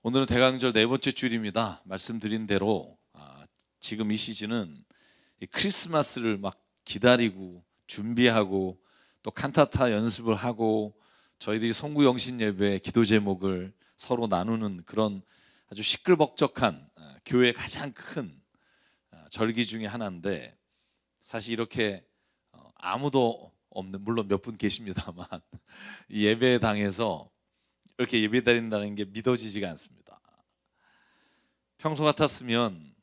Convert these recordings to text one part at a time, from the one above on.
오늘은 대강절 네 번째 주일입니다. 말씀드린 대로 지금 이 시즌은 이 크리스마스를 막 기다리고 준비하고 또 칸타타 연습을 하고 저희들이 송구영신 예배 기도 제목을 서로 나누는 그런 아주 시끌벅적한 교회의 가장 큰 절기 중에 하나인데, 사실 이렇게 아무도 없는, 물론 몇 분 계십니다만 이 예배당에서 이렇게 예배드린다는 게 믿어지지가 않습니다. 평소 같았으면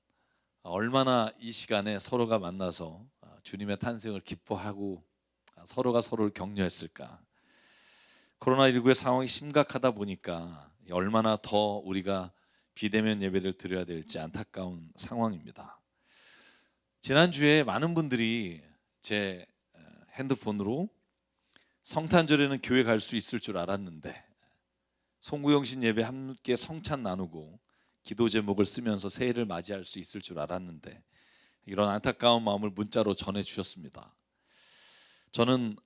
얼마나 이 시간에 서로가 만나서 주님의 탄생을 기뻐하고 서로가 서로를 격려했을까. 코로나19의 상황이 심각하다 보니까 얼마나 더 우리가 비대면 예배를 드려야 될지 안타까운 상황입니다. 지난주에 많은 분들이 제 핸드폰으로 성탄절에는 교회 갈 수 있을 줄 알았는데 송구영신 예배 함께 성찬 나누고 기도 제목을 쓰면서 새해를 맞이할 수 있을 줄 알았는데 이런 안타까운 마음을 문자로 전해주셨습니다. 저는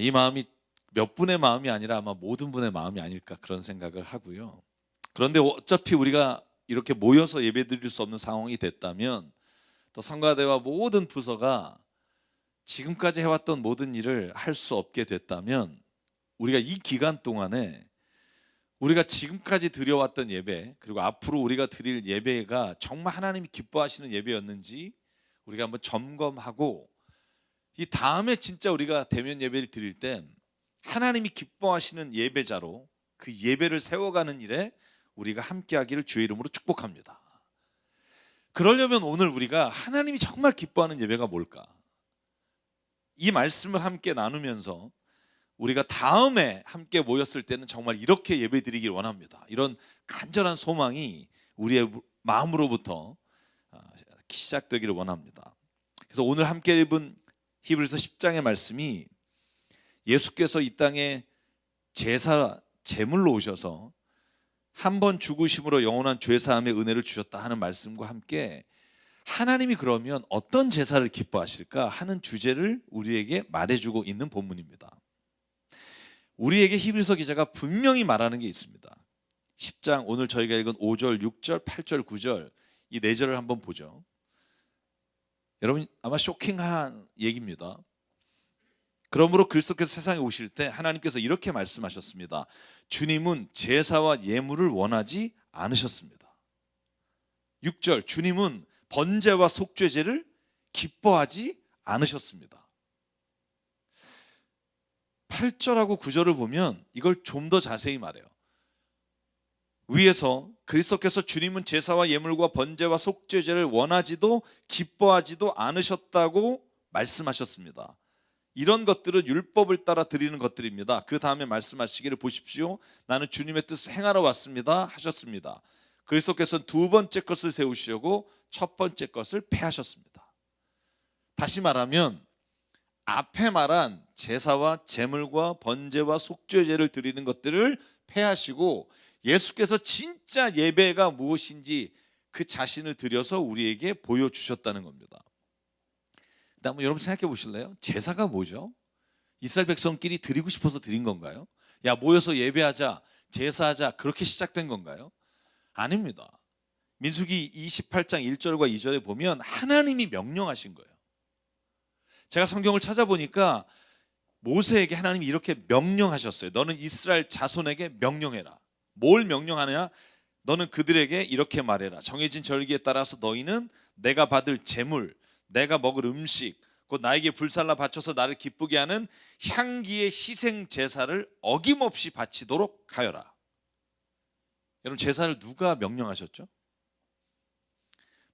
이 마음이 몇 분의 마음이 아니라 아마 모든 분의 마음이 아닐까 그런 생각을 하고요. 그런데 어차피 우리가 이렇게 모여서 예배드릴 수 없는 상황이 됐다면 또 성가대와 모든 부서가 지금까지 해왔던 모든 일을 할 수 없게 됐다면 우리가 이 기간 동안에 우리가 지금까지 드려왔던 예배, 그리고 앞으로 우리가 드릴 예배가 정말 하나님이 기뻐하시는 예배였는지 우리가 한번 점검하고 이 다음에 진짜 우리가 대면 예배를 드릴 땐 하나님이 기뻐하시는 예배자로 그 예배를 세워가는 일에 우리가 함께하기를 주의 이름으로 축복합니다. 그러려면 오늘 우리가 하나님이 정말 기뻐하는 예배가 뭘까? 이 말씀을 함께 나누면서 우리가 다음에 함께 모였을 때는 정말 이렇게 예배드리길 원합니다. 이런 간절한 소망이 우리의 마음으로부터 시작되기를 원합니다. 그래서 오늘 함께 읽은 히브리서 10장의 말씀이 예수께서 이 땅에 제물로 오셔서 한 번 죽으심으로 영원한 죄사함의 은혜를 주셨다 하는 말씀과 함께 하나님이 그러면 어떤 제사를 기뻐하실까 하는 주제를 우리에게 말해주고 있는 본문입니다. 우리에게 히브리서 기자가 분명히 말하는 게 있습니다. 10장 오늘 저희가 읽은 5절, 6절, 8절, 9절 이 4절을 한번 보죠. 여러분 아마 쇼킹한 얘기입니다. 그러므로 그리스도께서 세상에 오실 때 하나님께서 이렇게 말씀하셨습니다. 주님은 제사와 예물을 원하지 않으셨습니다. 6절 주님은 번제와 속죄제를 기뻐하지 않으셨습니다. 8절하고 9절을 보면 이걸 좀 더 자세히 말해요. 위에서 그리스도께서 주님은 제사와 예물과 번제와 속죄제를 원하지도 기뻐하지도 않으셨다고 말씀하셨습니다. 이런 것들은 율법을 따라 드리는 것들입니다. 그 다음에 말씀하시기를 보십시오. 나는 주님의 뜻을 행하러 왔습니다 하셨습니다. 그리스도께서는 두 번째 것을 세우시려고 첫 번째 것을 폐하셨습니다. 다시 말하면 앞에 말한 제사와 제물과 번제와 속죄제를 드리는 것들을 폐하시고 예수께서 진짜 예배가 무엇인지 그 자신을 드려서 우리에게 보여주셨다는 겁니다. 한번 여러분 생각해 보실래요? 제사가 뭐죠? 이스라엘 백성끼리 드리고 싶어서 드린 건가요? 야 모여서 예배하자, 제사하자 그렇게 시작된 건가요? 아닙니다. 민수기 28장 1절과 2절에 보면 하나님이 명령하신 거예요. 제가 성경을 찾아보니까 모세에게 하나님이 이렇게 명령하셨어요. 너는 이스라엘 자손에게 명령해라. 뭘 명령하느냐? 너는 그들에게 이렇게 말해라. 정해진 절기에 따라서 너희는 내가 받을 제물, 내가 먹을 음식, 곧 나에게 불살라 바쳐서 나를 기쁘게 하는 향기의 희생 제사를 어김없이 바치도록 하여라. 여러분 제사를 누가 명령하셨죠?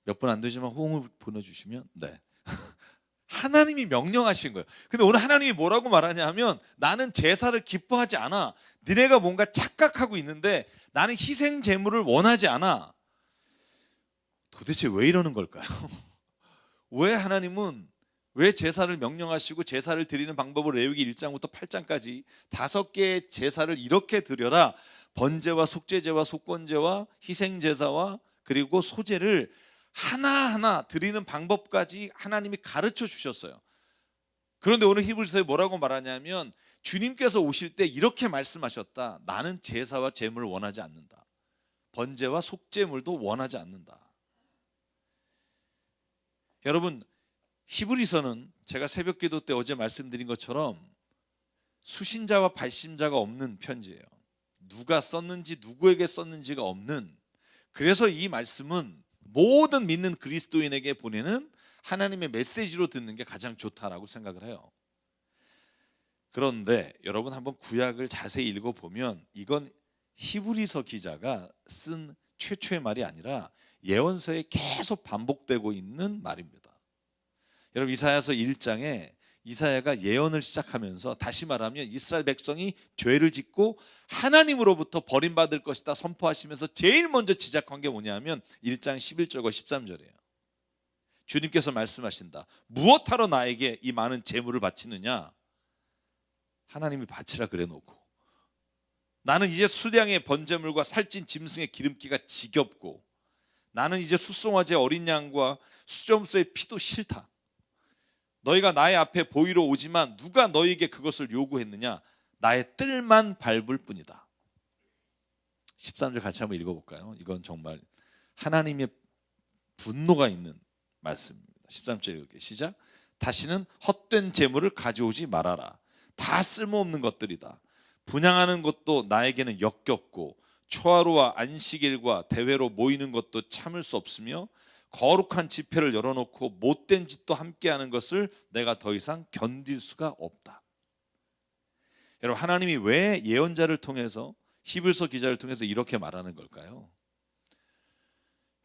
몇 분 안 되지만 호응을 보내주시면 네. 하나님이 명령하신 거예요. 근데 오늘 하나님이 뭐라고 말하냐 하면 나는 제사를 기뻐하지 않아. 너네가 뭔가 착각하고 있는데 나는 희생 제물을 원하지 않아. 도대체 왜 이러는 걸까요? 왜 하나님은 왜 제사를 명령하시고 제사를 드리는 방법을 레위기 1장부터 8장까지 5개의 제사를 이렇게 드려라. 번제와 속죄제와 속건제와 희생제사와 그리고 소제를 하나하나 드리는 방법까지 하나님이 가르쳐 주셨어요. 그런데 오늘 히브리서에 뭐라고 말하냐면 주님께서 오실 때 이렇게 말씀하셨다. 나는 제사와 제물을 원하지 않는다. 번제와 속죄물도 원하지 않는다. 여러분, 히브리서는 제가 새벽기도 때 어제 말씀드린 것처럼 수신자와 발신자가 없는 편지예요. 누가 썼는지 누구에게 썼는지가 없는, 그래서 이 말씀은 모든 믿는 그리스도인에게 보내는 하나님의 메시지로 듣는 게 가장 좋다라고 생각을 해요. 그런데 여러분 한번 구약을 자세히 읽어보면 이건 히브리서 기자가 쓴 최초의 말이 아니라 예언서에 계속 반복되고 있는 말입니다. 여러분 이사야서 1장에 이사야가 예언을 시작하면서, 다시 말하면 이스라엘 백성이 죄를 짓고 하나님으로부터 버림받을 것이다 선포하시면서 제일 먼저 지적한 게 뭐냐면 1장 11절과 13절이에요. 주님께서 말씀하신다. 무엇하러 나에게 이 많은 재물을 바치느냐? 하나님이 바치라 그래 놓고, 나는 이제 수량의 번제물과 살찐 짐승의 기름기가 지겹고, 나는 이제 숫송아지 어린 양과 수점소의 피도 싫다. 너희가 나의 앞에 보이러 오지만 누가 너희에게 그것을 요구했느냐? 나의 뜰만 밟을 뿐이다. 13절 같이 한번 읽어볼까요? 이건 정말 하나님의 분노가 있는 말씀입니다. 13절 읽을게요. 시작. 다시는 헛된 재물을 가져오지 말아라. 다 쓸모없는 것들이다. 분향하는 것도 나에게는 역겹고 초하루와 안식일과 대회로 모이는 것도 참을 수 없으며 거룩한 집회를 열어놓고 못된 짓도 함께하는 것을 내가 더 이상 견딜 수가 없다. 여러분 하나님이 왜 예언자를 통해서, 히브리서 기자를 통해서 이렇게 말하는 걸까요?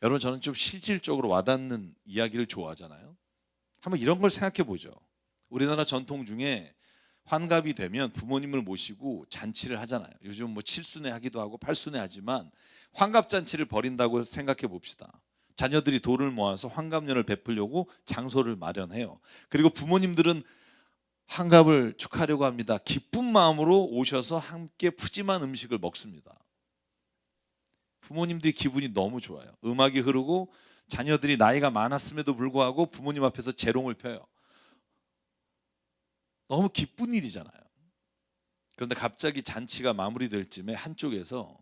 여러분 저는 좀 실질적으로 와닿는 이야기를 좋아하잖아요. 한번 이런 걸 생각해 보죠. 우리나라 전통 중에 환갑이 되면 부모님을 모시고 잔치를 하잖아요. 요즘 뭐 7순회 하기도 하고 8순회 하지만 환갑잔치를 벌인다고 생각해 봅시다. 자녀들이 돈을 모아서 환갑년을 베풀려고 장소를 마련해요. 그리고 부모님들은 환갑을 축하하려고 합니다. 기쁜 마음으로 오셔서 함께 푸짐한 음식을 먹습니다. 부모님들이 기분이 너무 좋아요. 음악이 흐르고 자녀들이 나이가 많았음에도 불구하고 부모님 앞에서 재롱을 펴요. 너무 기쁜 일이잖아요. 그런데 갑자기 잔치가 마무리될 쯤에 한쪽에서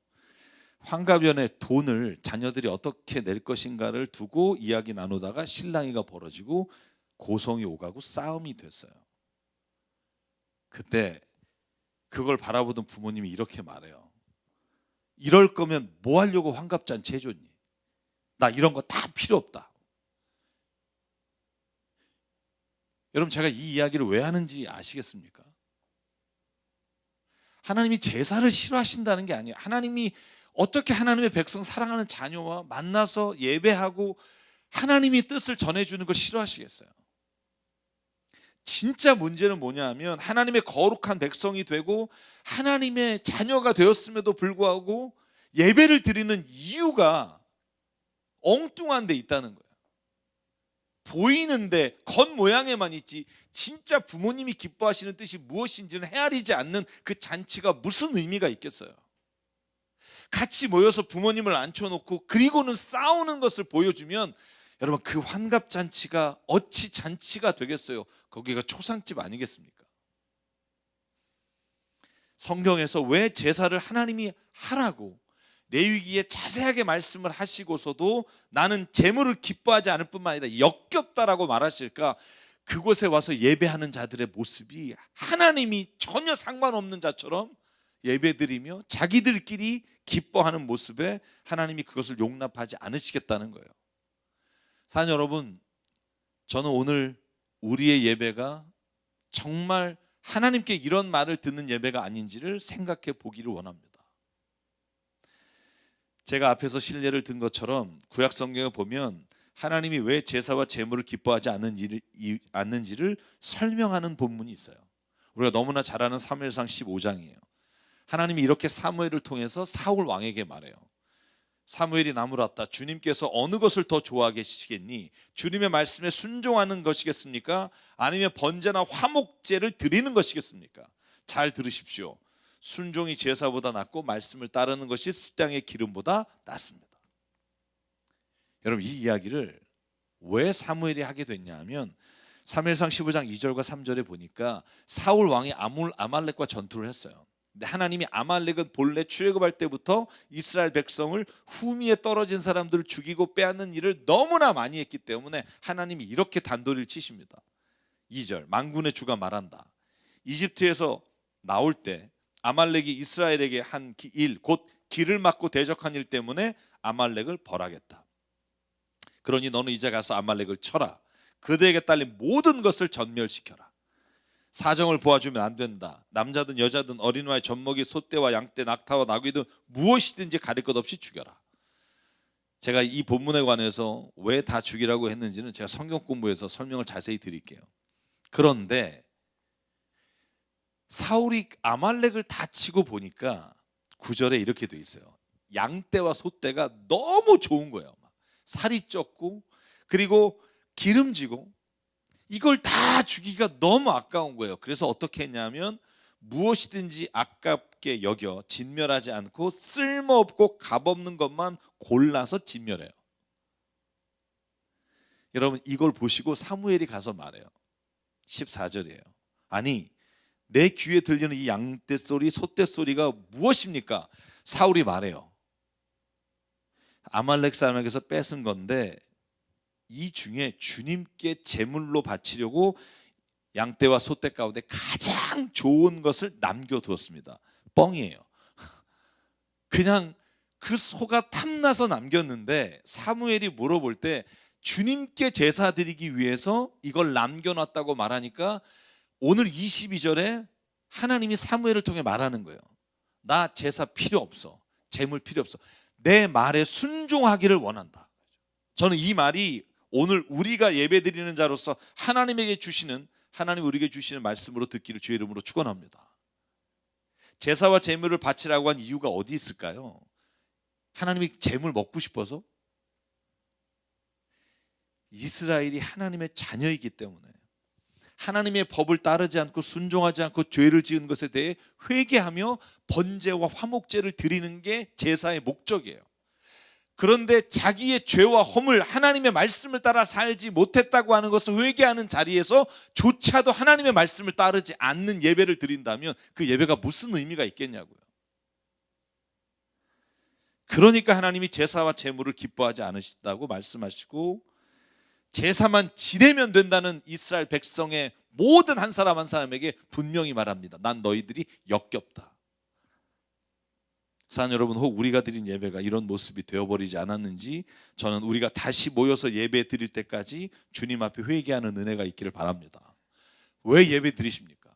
환갑연의 돈을 자녀들이 어떻게 낼 것인가를 두고 이야기 나누다가 실랑이가 벌어지고 고성이 오가고 싸움이 됐어요. 그때 그걸 바라보던 부모님이 이렇게 말해요. 이럴 거면 뭐 하려고 환갑잔치 해줬니? 나 이런 거 다 필요 없다. 여러분 제가 이 이야기를 왜 하는지 아시겠습니까? 하나님이 제사를 싫어하신다는 게 아니에요. 하나님이 어떻게 하나님의 백성 사랑하는 자녀와 만나서 예배하고 하나님이 뜻을 전해주는 걸 싫어하시겠어요? 진짜 문제는 뭐냐 하면 하나님의 거룩한 백성이 되고 하나님의 자녀가 되었음에도 불구하고 예배를 드리는 이유가 엉뚱한 데 있다는 거예요. 보이는데 겉모양에만 있지 진짜 부모님이 기뻐하시는 뜻이 무엇인지는 헤아리지 않는 그 잔치가 무슨 의미가 있겠어요? 같이 모여서 부모님을 앉혀놓고 그리고는 싸우는 것을 보여주면 여러분 그 환갑잔치가 어찌 잔치가 되겠어요? 거기가 초상집 아니겠습니까? 성경에서 왜 제사를 하나님이 하라고 레위기에 자세하게 말씀을 하시고서도 나는 재물을 기뻐하지 않을 뿐만 아니라 역겹다라고 말하실까? 그곳에 와서 예배하는 자들의 모습이 하나님이 전혀 상관없는 자처럼 예배드리며 자기들끼리 기뻐하는 모습에 하나님이 그것을 용납하지 않으시겠다는 거예요. 사랑하는 여러분, 저는 오늘 우리의 예배가 정말 하나님께 이런 말을 듣는 예배가 아닌지를 생각해 보기를 원합니다. 제가 앞에서 신뢰를 든 것처럼 구약 성경에 보면 하나님이 왜 제사와 제물을 기뻐하지 않는지를 설명하는 본문이 있어요. 우리가 너무나 잘 아는 사무엘상 15장이에요. 하나님이 이렇게 사무엘을 통해서 사울 왕에게 말해요. 사무엘이 나무랐다. 주님께서 어느 것을 더 좋아하시겠니? 주님의 말씀에 순종하는 것이겠습니까? 아니면 번제나 화목제를 드리는 것이겠습니까? 잘 들으십시오. 순종이 제사보다 낫고 말씀을 따르는 것이 숫양의 기름보다 낫습니다. 여러분 이 이야기를 왜 사무엘이 하게 됐냐 하면 사무엘상 15장 2절과 3절에 보니까 사울 왕이 아말렉과 전투를 했어요. 근데 하나님이 아말렉은 본래 출애굽할 때부터 이스라엘 백성을 후미에 떨어진 사람들을 죽이고 빼앗는 일을 너무나 많이 했기 때문에 하나님이 이렇게 단도리를 치십니다. 2절 만군의 주가 말한다. 이집트에서 나올 때 아말렉이 이스라엘에게 한 일, 곧 길을 막고 대적한 일 때문에 아말렉을 벌하겠다. 그러니 너는 이제 가서 아말렉을 쳐라. 그들에게 딸린 모든 것을 전멸시켜라. 사정을 보아주면 안 된다. 남자든 여자든 어린아이, 젖먹이, 소떼와 양떼, 낙타와 나귀든 무엇이든지 가릴 것 없이 죽여라. 제가 이 본문에 관해서 왜 다 죽이라고 했는지는 제가 성경 공부에서 설명을 자세히 드릴게요. 그런데 사울이 아말렉을 다 치고 보니까 9절에 이렇게 돼 있어요. 양떼와 소떼가 너무 좋은 거예요. 살이 쪘고 그리고 기름지고 이걸 다 주기가 너무 아까운 거예요. 그래서 어떻게 했냐면 무엇이든지 아깝게 여겨 진멸하지 않고 쓸모없고 값없는 것만 골라서 진멸해요. 여러분 이걸 보시고 사무엘이 가서 말해요. 14절이에요. 아니 내 귀에 들리는 이 양떼 소리, 소떼 소리가 무엇입니까? 사울이 말해요. 아말렉 사람에게서 뺏은 건데 이 중에 주님께 제물로 바치려고 양떼와 소떼 가운데 가장 좋은 것을 남겨두었습니다. 뻥이에요. 그냥 그 소가 탐나서 남겼는데 사무엘이 물어볼 때 주님께 제사 드리기 위해서 이걸 남겨놨다고 말하니까 오늘 22절에 하나님이 사무엘을 통해 말하는 거예요. 나 제사 필요 없어. 제물 필요 없어. 내 말에 순종하기를 원한다. 저는 이 말이 오늘 우리가 예배드리는 자로서 하나님에게 주시는, 하나님 우리에게 주시는 말씀으로 듣기를 주의 이름으로 축원합니다. 제사와 제물을 바치라고 한 이유가 어디 있을까요? 하나님이 제물 먹고 싶어서? 이스라엘이 하나님의 자녀이기 때문에 하나님의 법을 따르지 않고 순종하지 않고 죄를 지은 것에 대해 회개하며 번제와 화목제를 드리는 게 제사의 목적이에요. 그런데 자기의 죄와 허물, 하나님의 말씀을 따라 살지 못했다고 하는 것을 회개하는 자리에서 조차도 하나님의 말씀을 따르지 않는 예배를 드린다면 그 예배가 무슨 의미가 있겠냐고요. 그러니까 하나님이 제사와 제물을 기뻐하지 않으신다고 말씀하시고 제사만 지내면 된다는 이스라엘 백성의 모든 한 사람 한 사람에게 분명히 말합니다. 난 너희들이 역겹다. 사랑하는 여러분, 혹 우리가 드린 예배가 이런 모습이 되어버리지 않았는지 저는 우리가 다시 모여서 예배 드릴 때까지 주님 앞에 회개하는 은혜가 있기를 바랍니다. 왜 예배 드리십니까?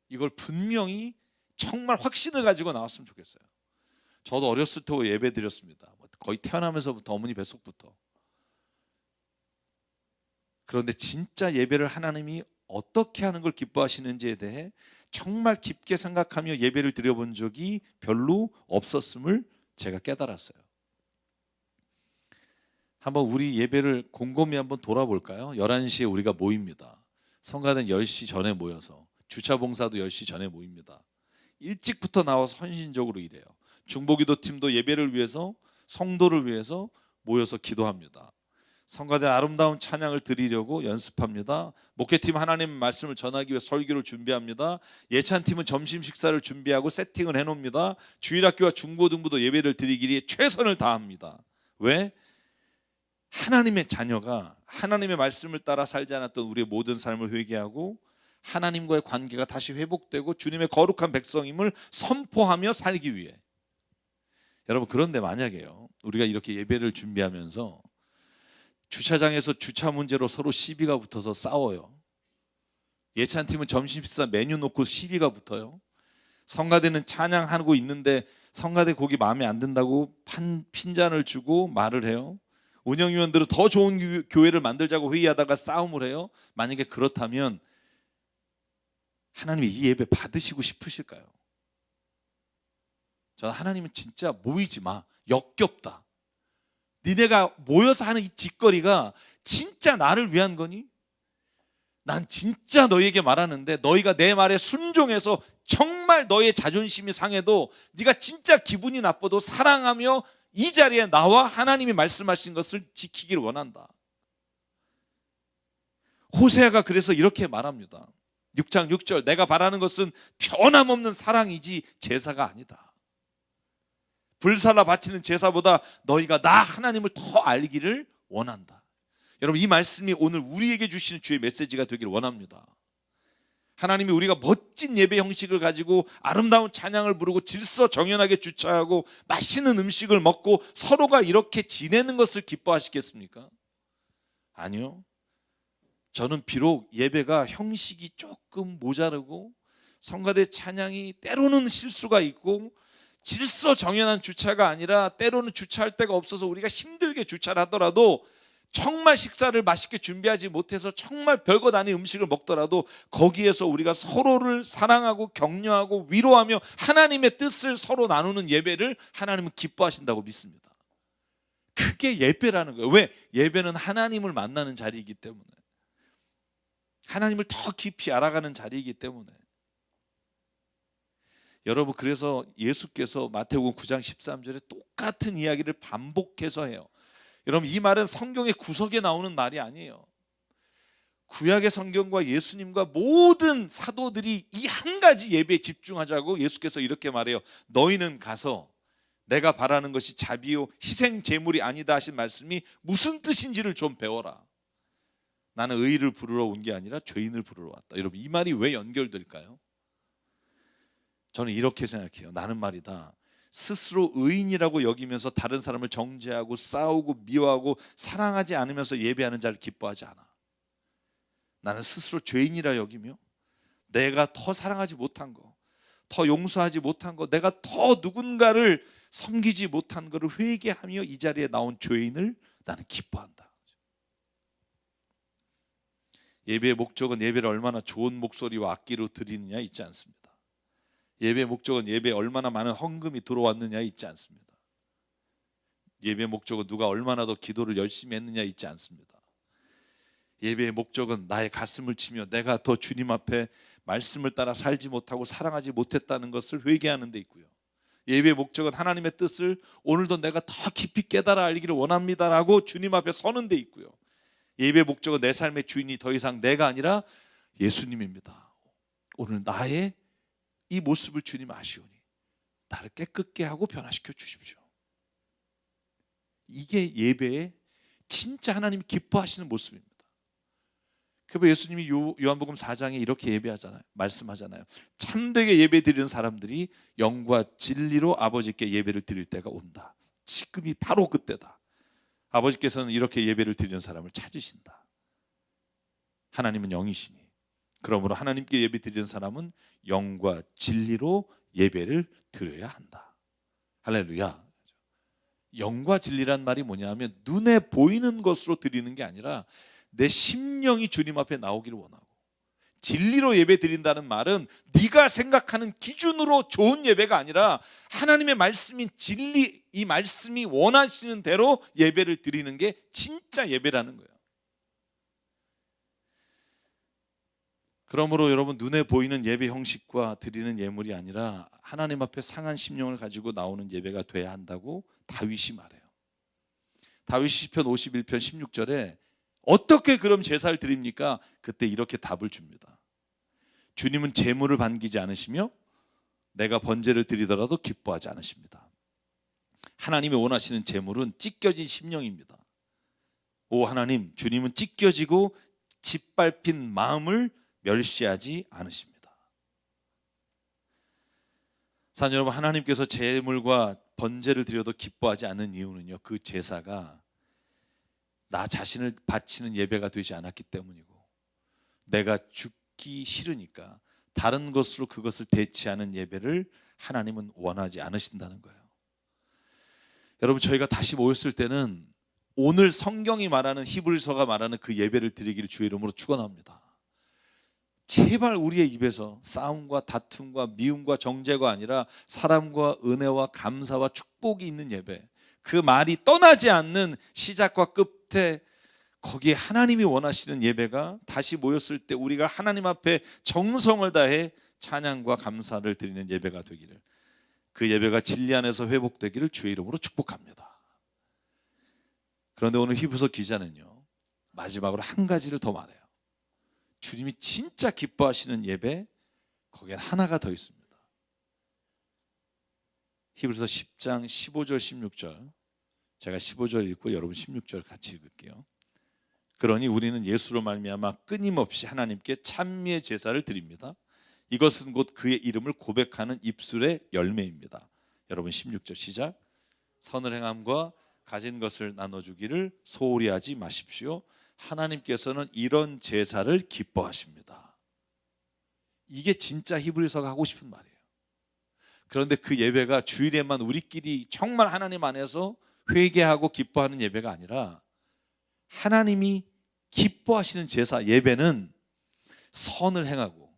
이걸 분명히 정말 확신을 가지고 나왔으면 좋겠어요. 저도 어렸을 때 예배 드렸습니다. 거의 태어나면서부터 어머니 뱃속부터. 그런데 진짜 예배를 하나님이 어떻게 하는 걸 기뻐하시는지에 대해 정말 깊게 생각하며 예배를 드려본 적이 별로 없었음을 제가 깨달았어요. 한번 우리 예배를 곰곰이 한번 돌아볼까요? 11시에 우리가 모입니다. 성가대는 10시 전에 모여서, 주차 봉사도 10시 전에 모입니다. 일찍부터 나와서 헌신적으로 일해요. 중보기도 팀도 예배를 위해서, 성도를 위해서 모여서 기도합니다. 성가대 아름다운 찬양을 드리려고 연습합니다. 목회팀 하나님 말씀을 전하기 위해 설교를 준비합니다. 예찬팀은 점심 식사를 준비하고 세팅을 해놓습니다. 주일학교와 중고등부도 예배를 드리기 위해 최선을 다합니다. 왜? 하나님의 자녀가 하나님의 말씀을 따라 살지 않았던 우리의 모든 삶을 회개하고 하나님과의 관계가 다시 회복되고 주님의 거룩한 백성임을 선포하며 살기 위해. 여러분, 그런데 만약에요, 우리가 이렇게 예배를 준비하면서 주차장에서 주차 문제로 서로 시비가 붙어서 싸워요. 예찬팀은 점심 식사 메뉴 놓고 시비가 붙어요. 성가대는 찬양하고 있는데 성가대 곡이 마음에 안 든다고 핀잔을 주고 말을 해요. 운영위원들은 더 좋은 교회를 만들자고 회의하다가 싸움을 해요. 만약에 그렇다면 하나님이 이 예배 받으시고 싶으실까요? 저는 하나님은 진짜 모이지 마, 역겹다. 니네가 모여서 하는 이 짓거리가 진짜 나를 위한 거니? 난 진짜 너희에게 말하는데 너희가 내 말에 순종해서 정말 너의 자존심이 상해도 네가 진짜 기분이 나빠도 사랑하며 이 자리에 나와 하나님이 말씀하신 것을 지키기를 원한다. 호세아가 그래서 이렇게 말합니다. 6장 6절 내가 바라는 것은 변함없는 사랑이지 제사가 아니다. 불살라 바치는 제사보다 너희가 나 하나님을 더 알기를 원한다. 여러분, 이 말씀이 오늘 우리에게 주시는 주의 메시지가 되기를 원합니다. 하나님이 우리가 멋진 예배 형식을 가지고 아름다운 찬양을 부르고 질서 정연하게 주차하고 맛있는 음식을 먹고 서로가 이렇게 지내는 것을 기뻐하시겠습니까? 아니요. 저는 비록 예배가 형식이 조금 모자르고 성가대 찬양이 때로는 실수가 있고 질서 정연한 주차가 아니라 때로는 주차할 데가 없어서 우리가 힘들게 주차를 하더라도, 정말 식사를 맛있게 준비하지 못해서 정말 별것 아닌 음식을 먹더라도 거기에서 우리가 서로를 사랑하고 격려하고 위로하며 하나님의 뜻을 서로 나누는 예배를 하나님은 기뻐하신다고 믿습니다. 그게 예배라는 거예요. 왜? 예배는 하나님을 만나는 자리이기 때문에, 하나님을 더 깊이 알아가는 자리이기 때문에. 여러분, 그래서 예수께서 마태복음 9장 13절에 똑같은 이야기를 반복해서 해요. 여러분, 이 말은 성경의 구석에 나오는 말이 아니에요. 구약의 성경과 예수님과 모든 사도들이 이 한 가지 예배에 집중하자고 예수께서 이렇게 말해요. 너희는 가서 내가 바라는 것이 자비요 희생 제물이 아니다 하신 말씀이 무슨 뜻인지를 좀 배워라. 나는 의인을 부르러 온 게 아니라 죄인을 부르러 왔다. 여러분, 이 말이 왜 연결될까요? 저는 이렇게 생각해요. 나는 말이다, 스스로 의인이라고 여기면서 다른 사람을 정죄하고 싸우고 미워하고 사랑하지 않으면서 예배하는 자를 기뻐하지 않아. 나는 스스로 죄인이라 여기며 내가 더 사랑하지 못한 거, 더 용서하지 못한 거, 내가 더 누군가를 섬기지 못한 것을 회개하며 이 자리에 나온 죄인을 나는 기뻐한다. 예배의 목적은 예배를 얼마나 좋은 목소리와 악기로 드리느냐 있지 않습니다. 예배의 목적은 예배에 얼마나 많은 헌금이 들어왔느냐 있지 않습니다. 예배의 목적은 누가 얼마나 더 기도를 열심히 했느냐 있지 않습니다. 예배의 목적은 나의 가슴을 치며 내가 더 주님 앞에 말씀을 따라 살지 못하고 사랑하지 못했다는 것을 회개하는 데 있고요. 예배의 목적은 하나님의 뜻을 오늘도 내가 더 깊이 깨달아 알기를 원합니다라고 주님 앞에 서는 데 있고요. 예배의 목적은 내 삶의 주인이 더 이상 내가 아니라 예수님입니다. 오늘 나의 이 모습을 주님 아시오니 나를 깨끗게 하고 변화시켜 주십시오. 이게 예배의 진짜 하나님이 기뻐하시는 모습입니다. 그래서 예수님이 요한복음 4장에 이렇게 예배하잖아요. 말씀하잖아요. 참되게 예배 드리는 사람들이 영과 진리로 아버지께 예배를 드릴 때가 온다. 지금이 바로 그때다. 아버지께서는 이렇게 예배를 드리는 사람을 찾으신다. 하나님은 영이시니 그러므로 하나님께 예배 드리는 사람은 영과 진리로 예배를 드려야 한다. 할렐루야. 영과 진리란 말이 뭐냐면 눈에 보이는 것으로 드리는 게 아니라 내 심령이 주님 앞에 나오기를 원하고, 진리로 예배 드린다는 말은 네가 생각하는 기준으로 좋은 예배가 아니라 하나님의 말씀인 진리, 이 말씀이 원하시는 대로 예배를 드리는 게 진짜 예배라는 거예요. 그러므로 여러분, 눈에 보이는 예배 형식과 드리는 예물이 아니라 하나님 앞에 상한 심령을 가지고 나오는 예배가 돼야 한다고 다윗이 말해요. 다윗 시편 51편 16절에 어떻게 그럼 제사를 드립니까? 그때 이렇게 답을 줍니다. 주님은 제물을 반기지 않으시며 내가 번제를 드리더라도 기뻐하지 않으십니다. 하나님이 원하시는 제물은 찢겨진 심령입니다. 오 하나님, 주님은 찢겨지고 짓밟힌 마음을 멸시하지 않으십니다. 사랑 여러분, 하나님께서 제물과 번제를 드려도 기뻐하지 않는 이유는요, 그 제사가 나 자신을 바치는 예배가 되지 않았기 때문이고, 내가 죽기 싫으니까 다른 것으로 그것을 대체하는 예배를 하나님은 원하지 않으신다는 거예요. 여러분, 저희가 다시 모였을 때는 오늘 성경이 말하는, 히브리서가 말하는 그 예배를 드리기를 주의 이름으로 축원합니다. 제발 우리의 입에서 싸움과 다툼과 미움과 정죄가 아니라 사랑과 은혜와 감사와 축복이 있는 예배, 그 말이 떠나지 않는 시작과 끝에 거기에 하나님이 원하시는 예배가 다시 모였을 때 우리가 하나님 앞에 정성을 다해 찬양과 감사를 드리는 예배가 되기를, 그 예배가 진리 안에서 회복되기를 주의 이름으로 축복합니다. 그런데 오늘 히브리서 기자는요, 마지막으로 한 가지를 더 말해요. 주님이 진짜 기뻐하시는 예배, 거기에 하나가 더 있습니다. 히브리서 10장 15절 16절, 제가 15절 읽고 여러분 16절 같이 읽을게요. 그러니 우리는 예수로 말미암아 끊임없이 하나님께 찬미의 제사를 드립니다. 이것은 곧 그의 이름을 고백하는 입술의 열매입니다. 여러분 16절 시작. 선을 행함과 가진 것을 나눠주기를 소홀히 하지 마십시오. 하나님께서는 이런 제사를 기뻐하십니다. 이게 진짜 히브리서가 하고 싶은 말이에요. 그런데 그 예배가 주일에만 우리끼리 정말 하나님 안에서 회개하고 기뻐하는 예배가 아니라 하나님이 기뻐하시는 제사, 예배는 선을 행하고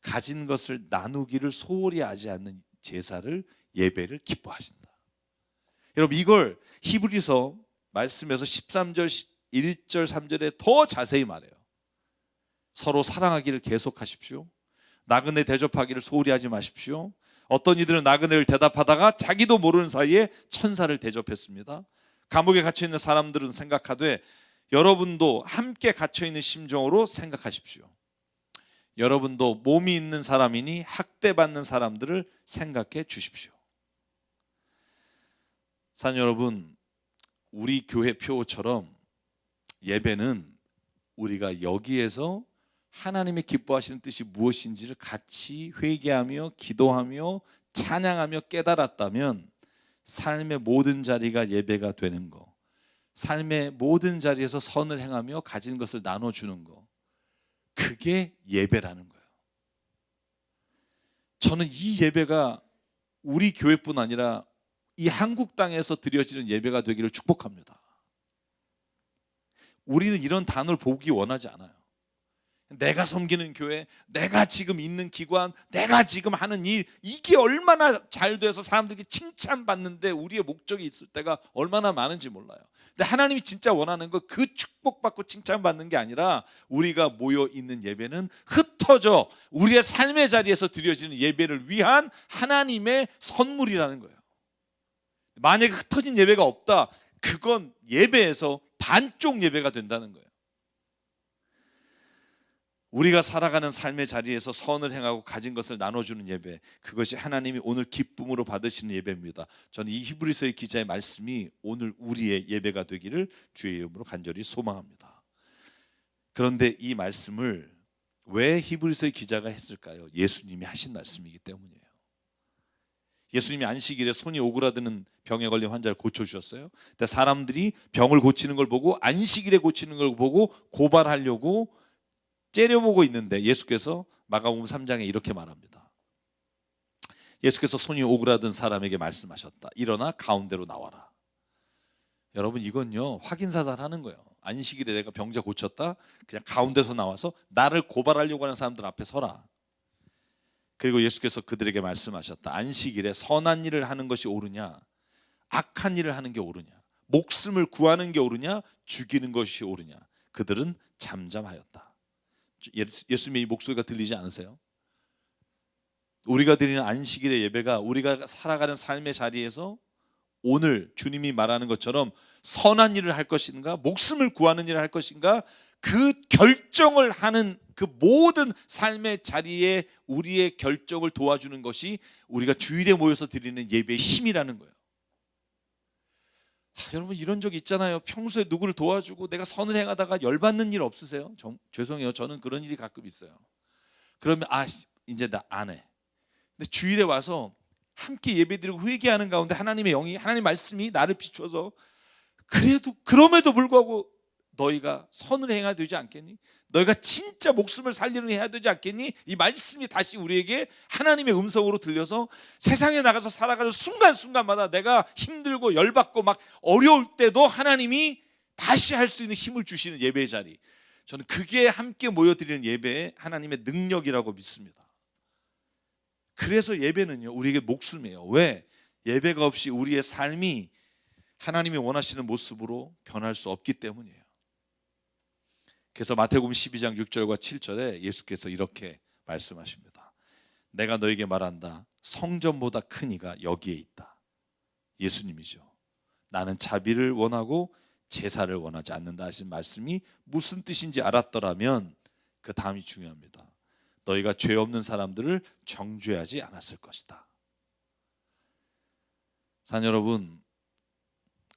가진 것을 나누기를 소홀히 하지 않는 제사를, 예배를 기뻐하신다. 여러분, 이걸 히브리서 말씀에서 13절 1절 3절에 더 자세히 말해요. 서로 사랑하기를 계속하십시오. 나그네 대접하기를 소홀히 하지 마십시오. 어떤 이들은 나그네를 대답하다가 자기도 모르는 사이에 천사를 대접했습니다. 감옥에 갇혀있는 사람들은 생각하되 여러분도 함께 갇혀있는 심정으로 생각하십시오. 여러분도 몸이 있는 사람이니 학대받는 사람들을 생각해 주십시오. 사랑 여러분, 우리 교회 표처럼 예배는 우리가 여기에서 하나님의 기뻐하시는 뜻이 무엇인지를 같이 회개하며 기도하며 찬양하며 깨달았다면 삶의 모든 자리가 예배가 되는 거, 삶의 모든 자리에서 선을 행하며 가진 것을 나눠주는 거, 그게 예배라는 거예요. 저는 이 예배가 우리 교회뿐 아니라 이 한국 땅에서 드려지는 예배가 되기를 축복합니다. 우리는 이런 단어를 보기 원하지 않아요. 내가 섬기는 교회, 내가 지금 있는 기관, 내가 지금 하는 일, 이게 얼마나 잘 돼서 사람들에게 칭찬받는데 우리의 목적이 있을 때가 얼마나 많은지 몰라요. 근데 하나님이 진짜 원하는 거, 그 축복받고 칭찬받는 게 아니라 우리가 모여 있는 예배는 흩어져 우리의 삶의 자리에서 드려지는 예배를 위한 하나님의 선물이라는 거예요. 만약에 흩어진 예배가 없다, 그건 예배에서 반쪽 예배가 된다는 거예요. 우리가 살아가는 삶의 자리에서 선을 행하고 가진 것을 나눠주는 예배, 그것이 하나님이 오늘 기쁨으로 받으시는 예배입니다. 저는 이 히브리서의 기자의 말씀이 오늘 우리의 예배가 되기를 주의 이름으로 간절히 소망합니다. 그런데 이 말씀을 왜 히브리서의 기자가 했을까요? 예수님이 하신 말씀이기 때문이에요. 예수님이 안식일에 손이 오그라드는 병에 걸린 환자를 고쳐주셨어요. 근데 사람들이 병을 고치는 걸 보고, 안식일에 고치는 걸 보고 고발하려고 째려보고 있는데 예수께서 마가복음 3장에 이렇게 말합니다. 예수께서 손이 오그라든 사람에게 말씀하셨다. 일어나 가운데로 나와라. 여러분, 이건요 확인사살하는 거예요. 안식일에 내가 병자 고쳤다, 그냥 가운데서 나와서 나를 고발하려고 하는 사람들 앞에 서라. 그리고 예수께서 그들에게 말씀하셨다. 안식일에 선한 일을 하는 것이 옳으냐, 악한 일을 하는 게 옳으냐, 목숨을 구하는 게 옳으냐, 죽이는 것이 옳으냐. 그들은 잠잠하였다. 예수님의 이 목소리가 들리지 않으세요? 우리가 드리는 안식일의 예배가 우리가 살아가는 삶의 자리에서 오늘 주님이 말하는 것처럼 선한 일을 할 것인가, 목숨을 구하는 일을 할 것인가, 그 결정을 하는 그 모든 삶의 자리에 우리의 결정을 도와주는 것이 우리가 주일에 모여서 드리는 예배의 힘이라는 거예요. 여러분, 이런 적 있잖아요. 평소에 누구를 도와주고 내가 선을 행하다가 열받는 일 없으세요? 죄송해요, 저는 그런 일이 가끔 있어요. 그러면 이제 나 안 해. 근데 주일에 와서 함께 예배드리고 회개하는 가운데 하나님의 영이, 하나님 말씀이 나를 비춰서 그럼에도 불구하고 너희가 선을 행해야 되지 않겠니? 너희가 진짜 목숨을 살리는 해야 되지 않겠니? 이 말씀이 다시 우리에게 하나님의 음성으로 들려서 세상에 나가서 살아가는 순간순간마다 내가 힘들고 열받고 막 어려울 때도 하나님이 다시 할 수 있는 힘을 주시는 예배의 자리, 저는 그게 함께 모여드리는 예배의 하나님의 능력이라고 믿습니다. 그래서 예배는요 우리에게 목숨이에요. 왜? 예배가 없이 우리의 삶이 하나님이 원하시는 모습으로 변할 수 없기 때문이에요. 그래서 마태복음 12장 6절과 7절에 예수께서 이렇게 말씀하십니다. 내가 너에게 말한다. 성전보다 큰 이가 여기에 있다. 예수님이죠. 나는 자비를 원하고 제사를 원하지 않는다 하신 말씀이 무슨 뜻인지 알았더라면 그 다음이 중요합니다. 너희가 죄 없는 사람들을 정죄하지 않았을 것이다. 사랑 여러분,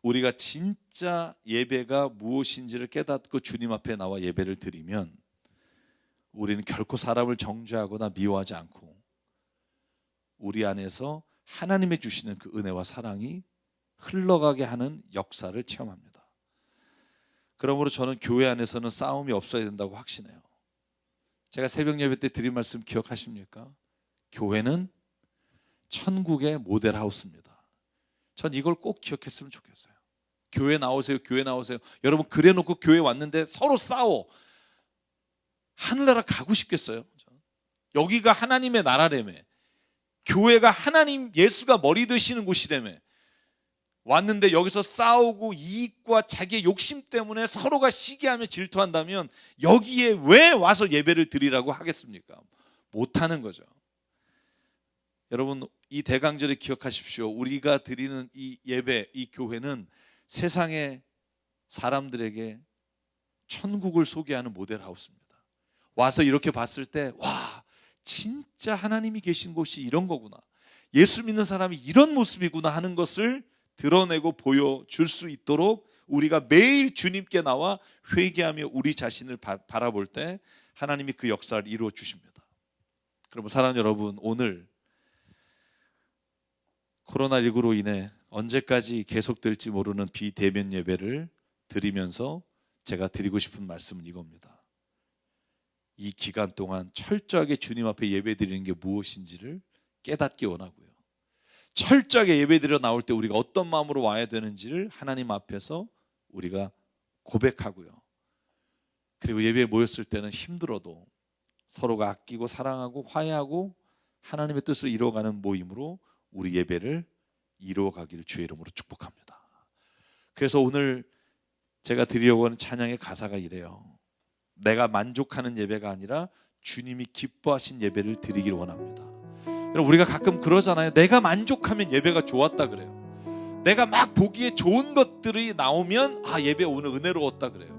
우리가 진짜 예배가 무엇인지를 깨닫고 주님 앞에 나와 예배를 드리면 우리는 결코 사람을 정죄하거나 미워하지 않고 우리 안에서 하나님의 주시는 그 은혜와 사랑이 흘러가게 하는 역사를 체험합니다. 그러므로 저는 교회 안에서는 싸움이 없어야 된다고 확신해요. 제가 새벽 예배 때 드린 말씀 기억하십니까? 교회는 천국의 모델하우스입니다. 전 이걸 꼭 기억했으면 좋겠어요. 교회 나오세요, 교회 나오세요. 여러분 그래놓고 교회 왔는데 서로 싸워. 하늘나라 가고 싶겠어요? 여기가 하나님의 나라라며, 교회가 하나님 예수가 머리 드시는 곳이라며, 왔는데 여기서 싸우고 이익과 자기의 욕심 때문에 서로가 시기하며 질투한다면 여기에 왜 와서 예배를 드리라고 하겠습니까? 못하는 거죠. 여러분 이 대강절에 기억하십시오. 우리가 드리는 이 예배, 이 교회는 세상의 사람들에게 천국을 소개하는 모델하우스입니다. 와서 이렇게 봤을 때 와, 진짜 하나님이 계신 곳이 이런 거구나, 예수 믿는 사람이 이런 모습이구나 하는 것을 드러내고 보여줄 수 있도록 우리가 매일 주님께 나와 회개하며 우리 자신을 바라볼 때 하나님이 그 역사를 이루어 주십니다. 그러면 사랑하는 여러분, 오늘 코로나19로 인해 언제까지 계속될지 모르는 비대면 예배를 드리면서 제가 드리고 싶은 말씀은 이겁니다. 이 기간 동안 철저하게 주님 앞에 예배 드리는 게 무엇인지를 깨닫기 원하고요, 철저하게 예배드려 나올 때 우리가 어떤 마음으로 와야 되는지를 하나님 앞에서 우리가 고백하고요, 그리고 예배에 모였을 때는 힘들어도 서로가 아끼고 사랑하고 화해하고 하나님의 뜻을 이루어가는 모임으로 우리 예배를 이루어가기를 주의 이름으로 축복합니다. 그래서 오늘 제가 드리려고 하는 찬양의 가사가 이래요. 내가 만족하는 예배가 아니라 주님이 기뻐하신 예배를 드리기를 원합니다. 여러분 우리가 가끔 그러잖아요. 내가 만족하면 예배가 좋았다 그래요. 내가 막 보기에 좋은 것들이 나오면 아, 예배 오늘 은혜로웠다 그래요.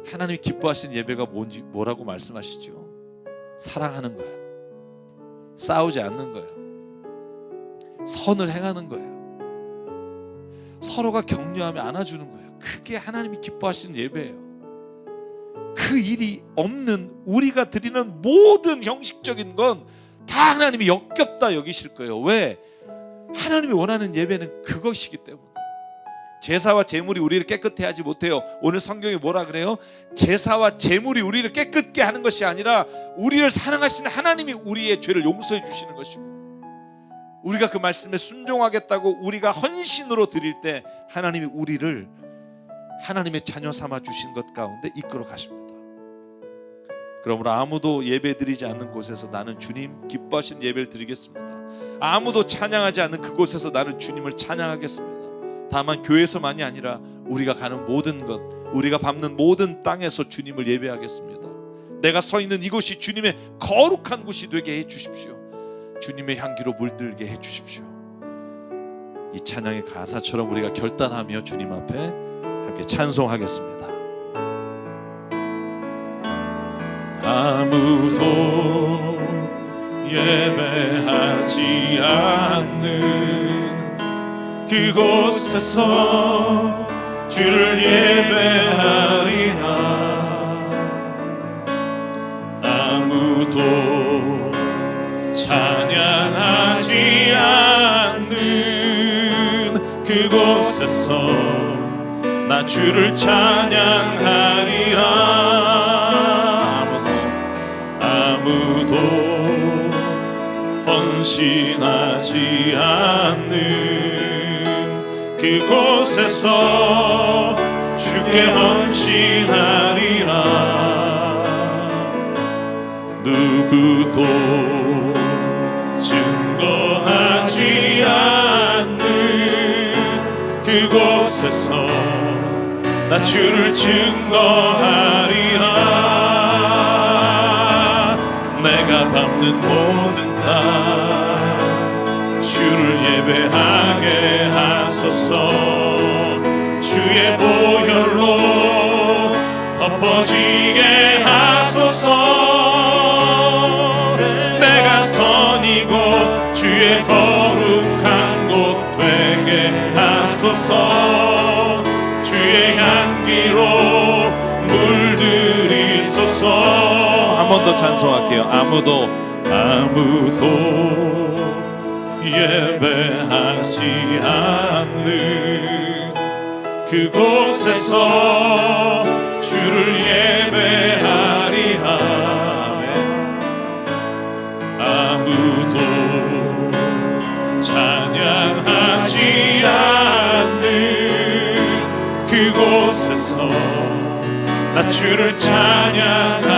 하나님이 기뻐하시는 예배가 뭐라고 말씀하시죠? 사랑하는 거예요. 싸우지 않는 거예요. 선을 행하는 거예요. 서로가 격려하며 안아주는 거예요. 그게 하나님이 기뻐하시는 예배예요. 그 일이 없는 우리가 드리는 모든 형식적인 건 다 하나님이 역겹다 여기실 거예요. 왜? 하나님이 원하는 예배는 그것이기 때문에. 제사와 제물이 우리를 깨끗해 하지 못해요. 오늘 성경이 뭐라 그래요? 제사와 제물이 우리를 깨끗게 하는 것이 아니라 우리를 사랑하시는 하나님이 우리의 죄를 용서해 주시는 것이고, 우리가 그 말씀에 순종하겠다고 우리가 헌신으로 드릴 때 하나님이 우리를 하나님의 자녀 삼아 주신 것 가운데 이끌어 가십니다. 그러므로 아무도 예배 드리지 않는 곳에서 나는 주님 기뻐하신 예배를 드리겠습니다. 아무도 찬양하지 않는 그곳에서 나는 주님을 찬양하겠습니다. 다만 교회에서만이 아니라 우리가 가는 모든 것, 우리가 밟는 모든 땅에서 주님을 예배하겠습니다. 내가 서 있는 이곳이 주님의 거룩한 곳이 되게 해 주십시오. 주님의 향기로 물들게 해 주십시오. 이 찬양의 가사처럼 우리가 결단하며 주님 앞에 함께 찬송하겠습니다. 아무도 예배하지 않는 그곳에서 주를 예배하리라. 아무도 찬양하지 않는 그곳에서 나 주를 찬양하리라. 아무도 헌신하지 않는 그곳에서 주께 헌신하리라. 누구도 증거하지 않는 그곳에서 나 주를 증거하리라. 내가 밟는 모든 땅 주를 예배하게 하소서. 주의 보혈로 덮어지게 하소서. 주옵소서. 주의 향기로 물들이소서. 한 번 더 찬송할게요. 아무도 예배하지 않는 그곳에서 주를 예배하리라. 아무도 찬양하지 않는 그곳에서 나 주를 찬양하리라.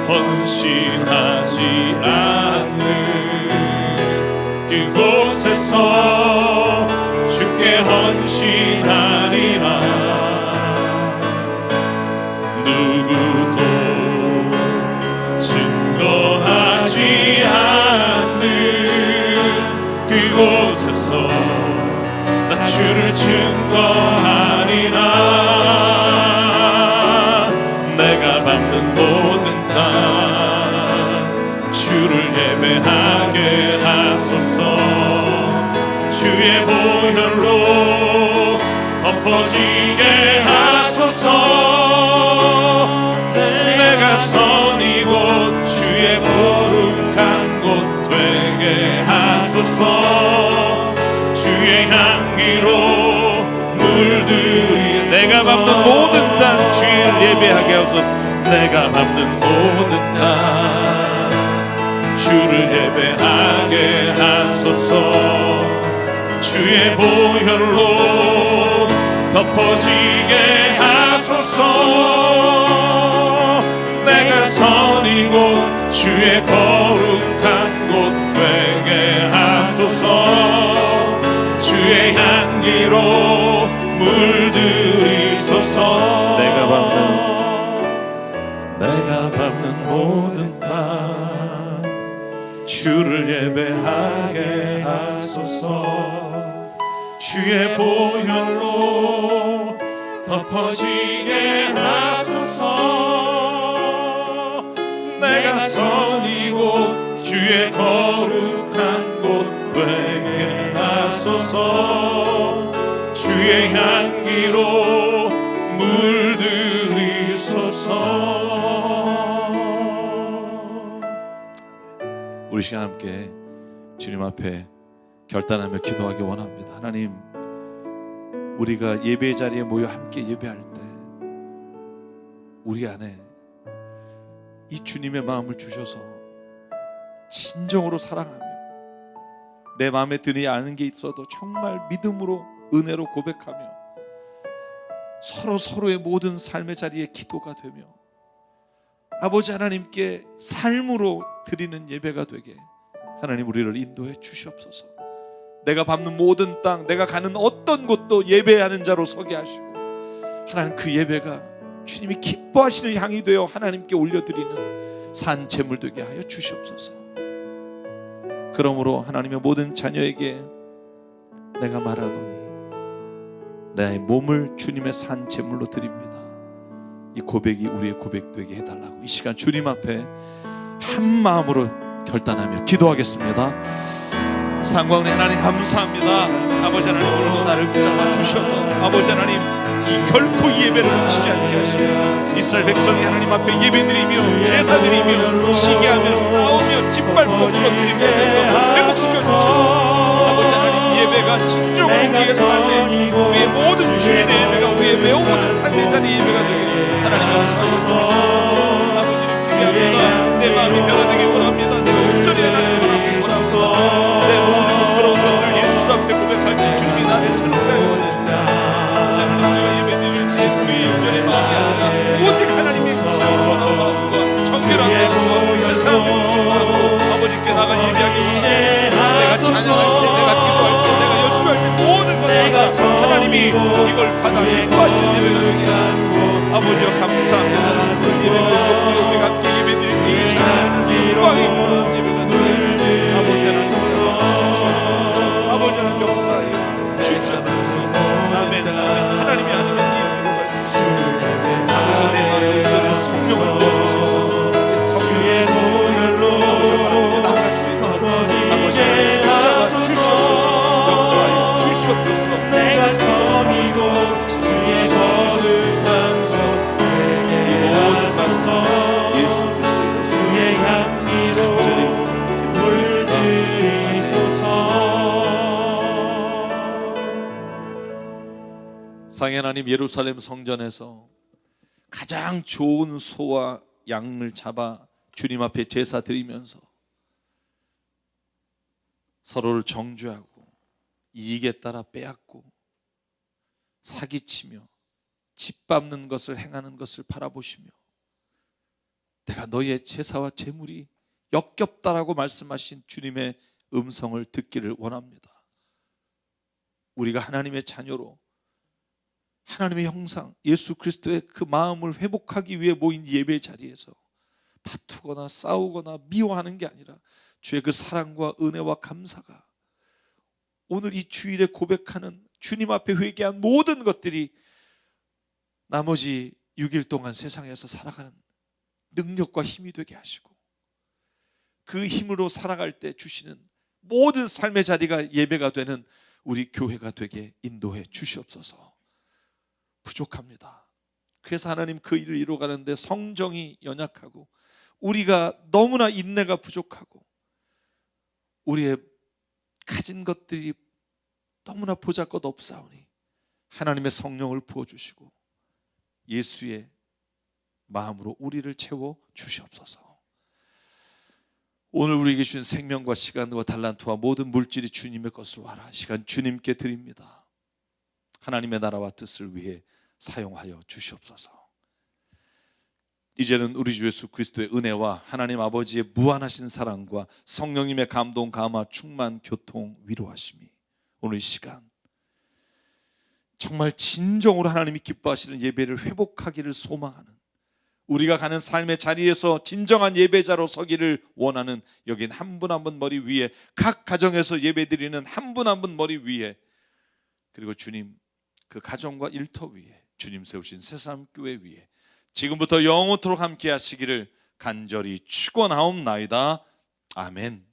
헌신하지 않는 그곳에서 주께 헌신하리라. 누구도 증거하지 않는 그곳에서 나 주를 증거하리라. 내가 밟는 모든 주를 예배하게 하소서. 주의 보혈로 덮어지게 하소서. 내가 선이 곧 주의 거룩한 곳 되게 하소서. 주의 향기로 물들이 내가 밟는 모든 땅 주를 예배하게 하소서. 내가 밟는 모든 땅 주를 예배하게 하소서. 주의 보혈로 덮어지게 하소서. 내가 선이 곧 주의 거룩한 곳 되게 하소서. 주의 향기로 물들이소서. 내가 밟는 모든 땅 주를 예배하게 하소서. 주의 보혈로 덮어지게 하소서. 내가 선이 곧 주의 거룩한 곳 되게 하소서. 주의 향기로 물들이소서. 우리 시간 함께 주님 앞에 결단하며 기도하기 원합니다. 하나님, 우리가 예배 자리에 모여 함께 예배할 때 우리 안에 이 주님의 마음을 주셔서 진정으로 사랑하며 내 마음에 드니 아는 게 있어도 정말 믿음으로 은혜로 고백하며 서로 서로의 모든 삶의 자리에 기도가 되며 아버지 하나님께 삶으로 드리는 예배가 되게 하나님 우리를 인도해 주시옵소서. 내가 밟는 모든 땅, 내가 가는 어떤 곳도 예배하는 자로 서게 하시고 하나님 그 예배가 주님이 기뻐하시는 향이 되어 하나님께 올려드리는 산 제물 되게 하여 주시옵소서. 그러므로 하나님의 모든 자녀에게 내가 말하노니 내 몸을 주님의 산 제물로 드립니다. 이 고백이 우리의 고백 되게 해달라고 이 시간 주님 앞에 한 마음으로 결단하며 기도하겠습니다. 상광의 하나님 감사합니다. 아버지 하나님 오늘도 나를 붙잡아 주셔서 아버지 하나님 결코 예배를 놓치지 않게 하시고 이스라엘 백성이 하나님 앞에 예배드리며 제사드리며 시기하며 싸우며 짓밟고 부러뜨리고 회복시켜 주셔서 아버지 하나님 예배가 진정으로 우리의 삶에 우리의 모든 주인의 예배가 우리의 매우 모든 삶의 자리 예배가 되게 하나님 역사해 주시옵소서. 아버지를 구제합니다. 내 마음이 변화되길 원합니다. 내가 온전히 하나님을 원합니다. 내 모든 부끄러운 것들 예수 앞에 고백할 때 주님이 나를 새롭게 하여 주시옵소서. 우리가 예배드릴 때 우리의 온전히 마음이 아니라 오직 하나님이 주시는 선한 마음과 정결한 마음과 세상을 주시는 마음으로 아버지께 나가 얘기하기 원합니다. 내가 찬양할 때 내가 기도할 때 내가 연주할 때 모든 것마다 하나님이 이걸 받아 기뻐하시는 예배가 되게 하시고 아버지여 감사합니다. 예배가 우리가 함께 예배드릴 때 이 찬양하는 영광이 있는 예배가 되게 아버지 하나님 아버지 하나님 역사에 주시옵소서. 아멘. 하나님이 아니면 이루어갈 수 없습니다. 아버지 내 마음에 온전히 성령을 부어주셔서 성령의 보혈로 나가주시옵소서. 천상의 하나님, 예루살렘 성전에서 가장 좋은 소와 양을 잡아 주님 앞에 제사 드리면서 서로를 정죄하고 이익에 따라 빼앗고 사기치며 짓밟는 것을 행하는 것을 바라보시며 내가 너희의 제사와 제물이 역겹다라고 말씀하신 주님의 음성을 듣기를 원합니다. 우리가 하나님의 자녀로 하나님의 형상 예수 그리스도의 그 마음을 회복하기 위해 모인 예배 자리에서 다투거나 싸우거나 미워하는 게 아니라 주의 그 사랑과 은혜와 감사가 오늘 이 주일에 고백하는 주님 앞에 회개한 모든 것들이 나머지 6일 동안 세상에서 살아가는 능력과 힘이 되게 하시고 그 힘으로 살아갈 때 주시는 모든 삶의 자리가 예배가 되는 우리 교회가 되게 인도해 주시옵소서. 부족합니다. 그래서 하나님 그 일을 이루어가는데 성정이 연약하고 우리가 너무나 인내가 부족하고 우리의 가진 것들이 너무나 보잘것 없사오니 하나님의 성령을 부어주시고 예수의 마음으로 우리를 채워 주시옵소서. 오늘 우리에게 주신 생명과 시간과 달란트와 모든 물질이 주님의 것으로 하라. 시간 주님께 드립니다. 하나님의 나라와 뜻을 위해 사용하여 주시옵소서. 이제는 우리 주 예수 그리스도의 은혜와 하나님 아버지의 무한하신 사랑과 성령님의 감동, 감화, 충만, 교통, 위로하심이 오늘 이 시간 정말 진정으로 하나님이 기뻐하시는 예배를 회복하기를 소망하는 우리가 가는 삶의 자리에서 진정한 예배자로 서기를 원하는 여긴 한 분 한 분 머리 위에 각 가정에서 예배드리는 한 분 한 분 머리 위에 그리고 주님 그 가정과 일터 위에 주님 세우신 새사람교회 위에 지금부터 영원토록 함께 하시기를 간절히 축원하옵나이다. 아멘.